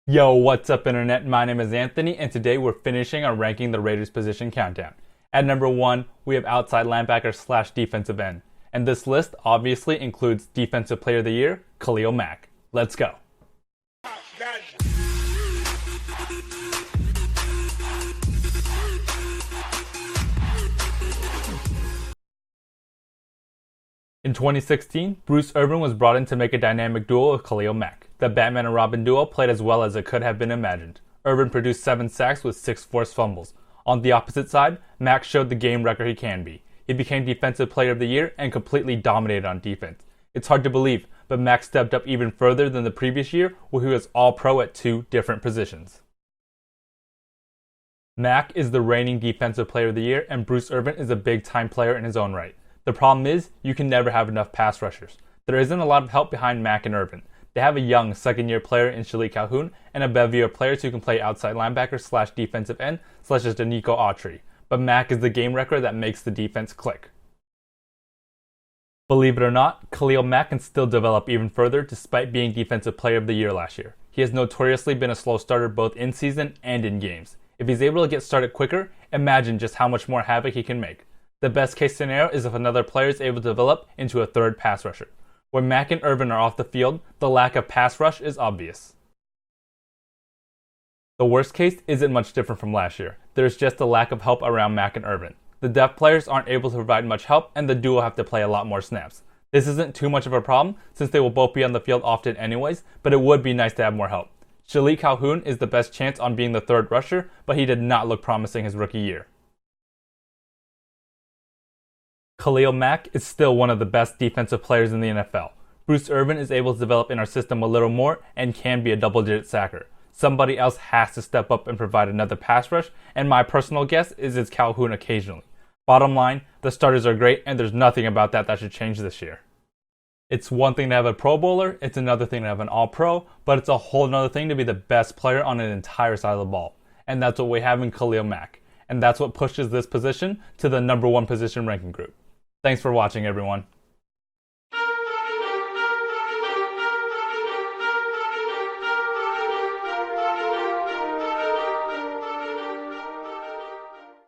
Yo, what's up internet? My name is Anthony and today we're finishing our ranking the Raiders position countdown. At number 1, we have outside linebacker slash defensive end. And this list obviously includes Defensive Player of the Year, Khalil Mack. Let's go. In 2016, Bruce Irvin was brought in to make a dynamic duo with Khalil Mack. The Batman and Robin duo played as well as it could have been imagined. Irvin produced 7 sacks with 6 forced fumbles. On the opposite side, Mack showed the game wrecker he can be. He became Defensive Player of the Year and completely dominated on defense. It's hard to believe, but Mack stepped up even further than the previous year where he was All-Pro at 2 different positions. Mack is the reigning Defensive Player of the Year and Bruce Irvin is a big-time player in his own right. The problem is, you can never have enough pass rushers. There isn't a lot of help behind Mack and Irvin. They have a young second-year player in Shilique Calhoun and a bevy of players who can play outside linebacker slash defensive end such as Danico Autry. But Mack is the game wrecker that makes the defense click. Believe it or not, Khalil Mack can still develop even further despite being Defensive Player of the Year last year. He has notoriously been a slow starter both in season and in games. If he's able to get started quicker, imagine just how much more havoc he can make. The best case scenario is if another player is able to develop into a third pass rusher. When Mack and Irvin are off the field, the lack of pass rush is obvious. The worst case isn't much different from last year. There's just a lack of help around Mack and Irvin. The depth players aren't able to provide much help and the duo have to play a lot more snaps. This isn't too much of a problem since they will both be on the field often anyways, but it would be nice to have more help. Shilique Calhoun is the best chance on being the third rusher, but he did not look promising his rookie year. Khalil Mack is still one of the best defensive players in the NFL. Bruce Irvin is able to develop in our system a little more and can be a double-digit sacker. Somebody else has to step up and provide another pass rush, and my personal guess is it's Calhoun occasionally. Bottom line, the starters are great and there's nothing about that should change this year. It's one thing to have a Pro Bowler, it's another thing to have an All-Pro, but it's a whole other thing to be the best player on an entire side of the ball. And that's what we have in Khalil Mack. And that's what pushes this position to the number 1 position ranking group. Thanks for watching, everyone.